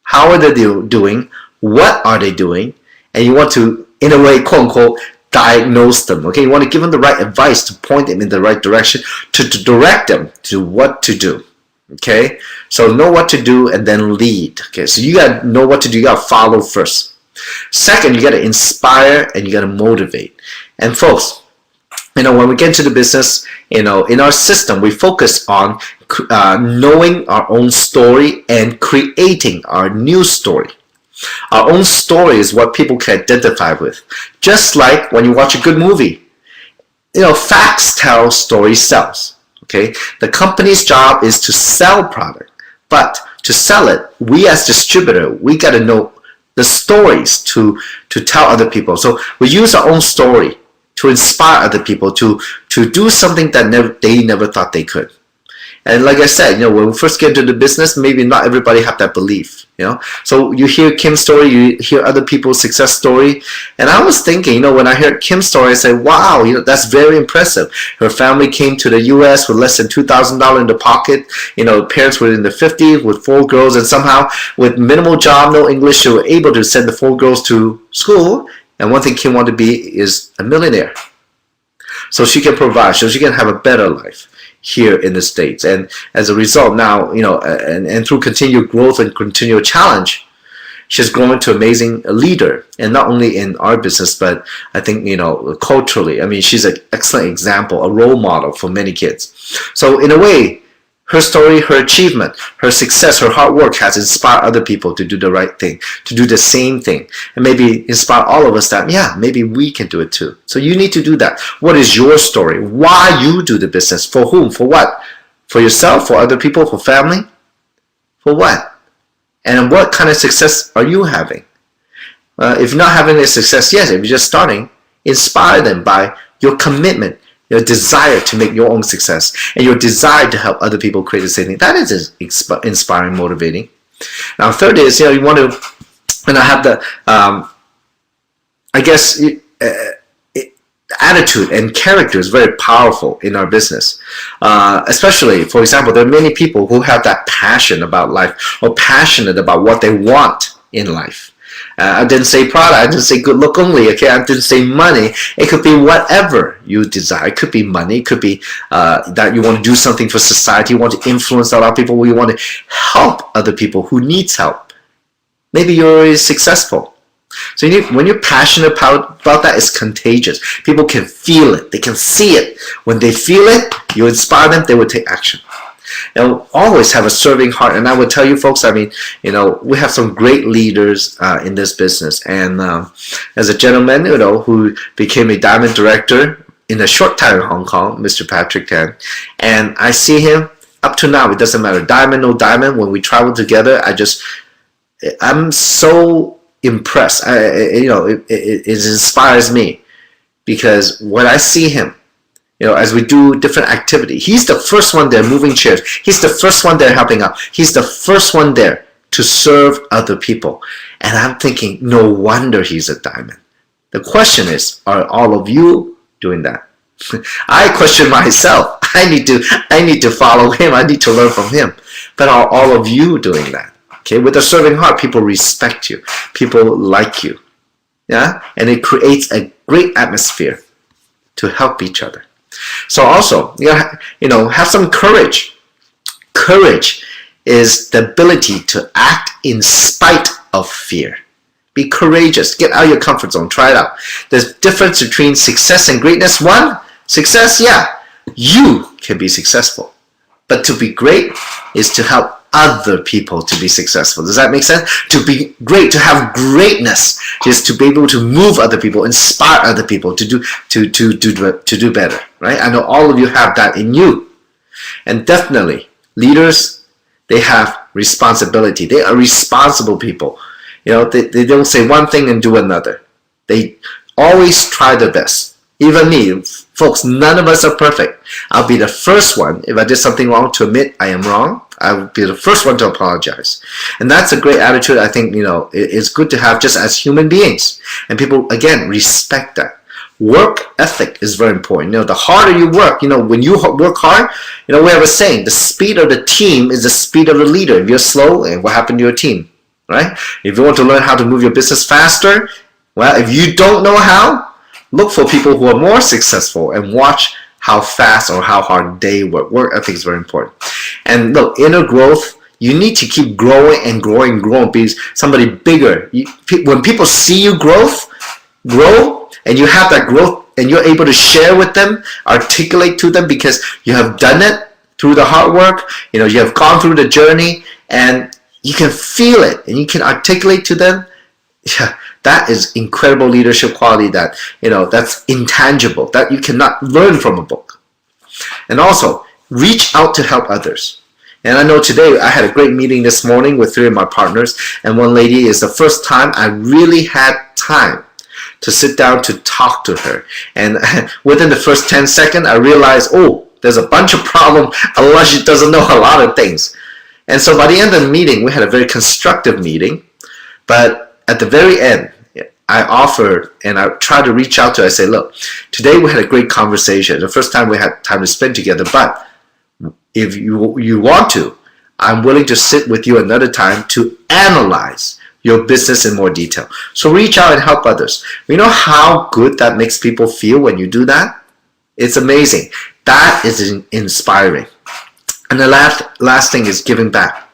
how are they doing, what are they doing, and you want to, in a way, quote-unquote, diagnose them. Okay, you want to give them the right advice, to point them in the right direction, to direct them to what to do. Okay, so know what to do and then lead. Okay, so you got to know what to do. You got to follow first. Second, you got to inspire and you got to motivate. And folks, when we get into the business, in our system, we focus on knowing our own story and creating our new story. Our own story is what people can identify with. Just like when you watch a good movie, facts tell, story sells. Okay, the company's job is to sell product, But to sell it, we as distributor, we got to know the stories to tell other people. So we use our own story to inspire other people to do something that they never thought they could. And like I said, when we first get into the business, maybe not everybody have that belief, So you hear Kim's story, you hear other people's success story. And I was thinking, when I heard Kim's story, I said, wow, that's very impressive. Her family came to the U.S. with less than $2,000 in the pocket. Parents were in their 50s with 4 girls, and somehow with minimal job, no English, they were able to send the 4 girls to school. And one thing Kim wanted to be is a millionaire. So she can provide, so she can have a better life here in the States. And as a result now, and through continued growth and continual challenge, she's grown into an amazing leader. And not only in our business, but I think, culturally, I mean, she's an excellent example, a role model for many kids. So in a way, her story, her achievement, her success, her hard work has inspired other people to do the right thing, to do the same thing, and maybe inspire all of us that, maybe we can do it too. So you need to do that. What is your story? Why you do the business? For whom? For what? For yourself? For other people? For family? For what? And what kind of success are you having? If you're not having a success yet, if you're just starting, inspire them by your commitment, your desire to make your own success, and your desire to help other people create the same thing. That is inspiring, motivating. Now, third is, you want to, and I have the, attitude and character is very powerful in our business. Especially, for example, there are many people who have that passion about life or passionate about what they want in life. I didn't say product, I didn't say good look only, okay? I didn't say money. It could be whatever you desire. It could be money, it could be that you want to do something for society, you want to influence a lot of people, you want to help other people who needs help. Maybe you're already successful. So when you're passionate about that, it's contagious. People can feel it, they can see it. When they feel it, you inspire them, they will take action. Always have a serving heart. And I would tell you folks, I mean, we have some great leaders in this business. And as a gentleman, who became a diamond director in a short time in Hong Kong, Mr. Patrick Tan, and I see him up to now, it doesn't matter, diamond, no diamond, when we travel together, I'm so impressed. It inspires me, because when I see him, as we do different activity, he's the first one there moving chairs. He's the first one there helping out. He's the first one there to serve other people. And I'm thinking, no wonder he's a diamond. The question is, are all of you doing that? I question myself. I need to follow him. I need to learn from him. But are all of you doing that? Okay, with a serving heart, people respect you. People like you. Yeah? And it creates a great atmosphere to help each other. So also, have some courage. Courage is the ability to act in spite of fear. Be courageous. Get out of your comfort zone. Try it out. There's a difference between success and greatness. One, success, you can be successful. But to be great is to help other people to be successful. Does that make sense? To be great, to have greatness, is to be able to move other people, inspire other people to do better. Right? I know all of you have that in you. And definitely, leaders, they have responsibility. They are responsible people. They don't say one thing and do another. They always try their best. Even me, folks, none of us are perfect. I'll be the first one, if I did something wrong, to admit I am wrong. I will be the first one to apologize. And that's a great attitude. I think, it's good to have just as human beings. And people, again, respect that. Work ethic is very important. The harder you work, when you work hard, we have a saying, the speed of the team is the speed of the leader. If you're slow, and what happened to your team, right? If you want to learn how to move your business faster, well, if you don't know how, look for people who are more successful and watch how fast or how hard they work. Work ethic is very important. And look, inner growth, you need to keep growing and growing, be somebody bigger. When people see you grow, and you have that growth, and you're able to share with them, articulate to them, because you have done it through the hard work, you have gone through the journey, and you can feel it, and you can articulate to them. Yeah, that is incredible leadership quality that, that's intangible, that you cannot learn from a book. And also, reach out to help others. And I know today I had a great meeting this morning with 3 of my partners, and one lady is the first time I really had time to sit down to talk to her. And within the first 10 seconds, I realized, oh, there's a bunch of problems, otherwise she doesn't know a lot of things. And so by the end of the meeting, we had a very constructive meeting. But at the very end, I offered and I tried to reach out to her. I say, look, today we had a great conversation. The first time we had time to spend together. But if you want to, I'm willing to sit with you another time to analyze your business in more detail. So reach out and help others. You know how good that makes people feel when you do that? It's amazing. That is inspiring. And the last thing is giving back.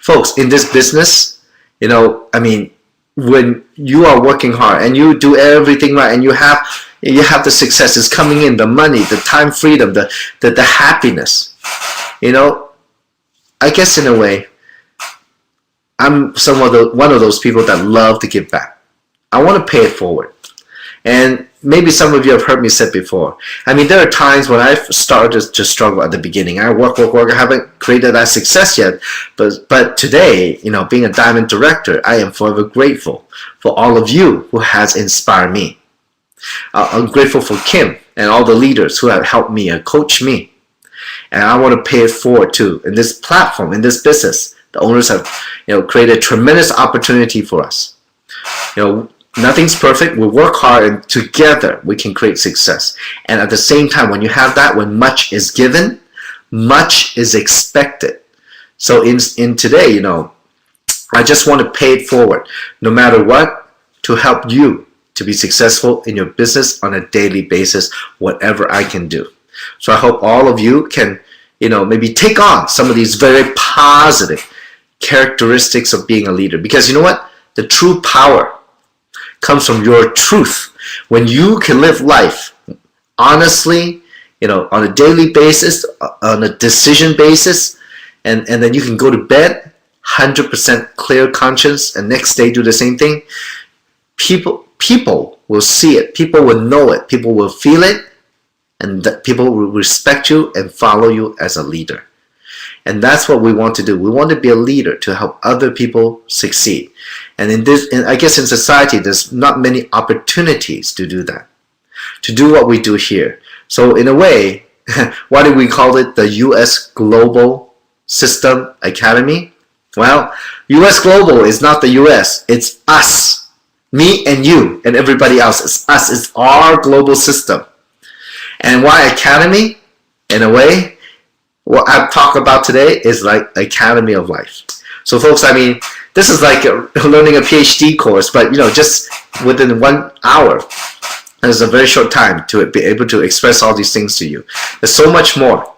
Folks, in this business, when you are working hard and you do everything right and you have the success is coming in, the money, the time freedom, the happiness, I guess in a way, I'm one of those people that love to give back. I want to pay it forward. And maybe some of you have heard me say before. There are times when I've started to struggle at the beginning. I work. I haven't created that success yet. But today, being a diamond director, I am forever grateful for all of you who has inspired me. I'm grateful for Kim and all the leaders who have helped me and coached me. And I want to pay it forward too. In this platform, in this business, the owners have created tremendous opportunity for us. Nothing's perfect. We work hard and together we can create success. And at the same time, when you have that, when much is given, much is expected. So in today, I just want to pay it forward, no matter what, to help you to be successful in your business on a daily basis, whatever I can do. So I hope all of you can, maybe take on some of these very positive characteristics of being a leader. Because you know what? The true power comes from your truth. When you can live life honestly, on a daily basis, on a decision basis, and then you can go to bed 100% clear conscience and next day do the same thing, people will see it, people will know it, people will feel it, and people will respect you and follow you as a leader. And that's what we want to do. We want to be a leader to help other people succeed. And I guess in society, there's not many opportunities to do that, to do what we do here. So in a way, why do we call it the U.S. Global System Academy? Well, U.S. Global is not the U.S. It's us, me and you and everybody else. It's us. It's our global system. And why Academy? In a way, what I've talked about today is like Academy of Life. So folks, this is like learning a PhD course, but just within 1 hour. It's a very short time to be able to express all these things to you. There's so much more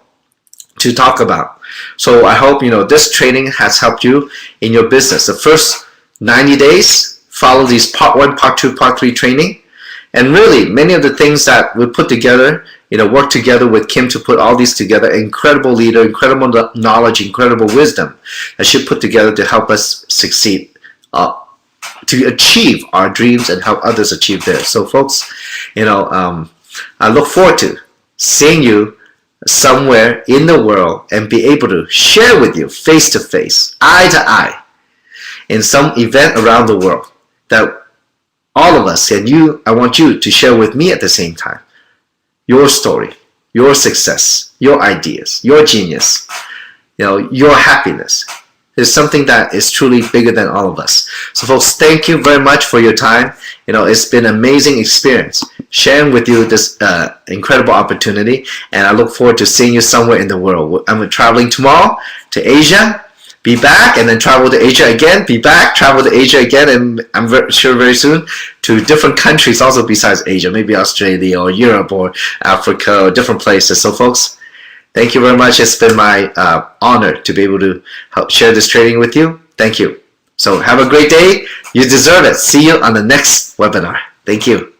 to talk about. So I hope this training has helped you in your business. The first 90 days, follow these part 1, part 2, part 3 training. And really, many of the things that we put together, work together with Kim to put all these together. Incredible leader, incredible knowledge, incredible wisdom that she put together to help us succeed, to achieve our dreams and help others achieve theirs. So folks, I look forward to seeing you somewhere in the world and be able to share with you face to face, eye to eye, in some event around the world that all of us and you, I want you to share with me at the same time. Your story, your success, your ideas, your genius, your happiness is something that is truly bigger than all of us. So folks, thank you very much for your time. It's been an amazing experience sharing with you this incredible opportunity, and I look forward to seeing you somewhere in the world. I'm traveling tomorrow to Asia, be back, and then travel to Asia again, be back, travel to Asia again, and I'm sure very soon to different countries also besides Asia, maybe Australia or Europe or Africa or different places. So folks, thank you very much. It's been my honor to be able to help share this training with you. Thank you. So have a great day. You deserve it. See you on the next webinar. Thank you.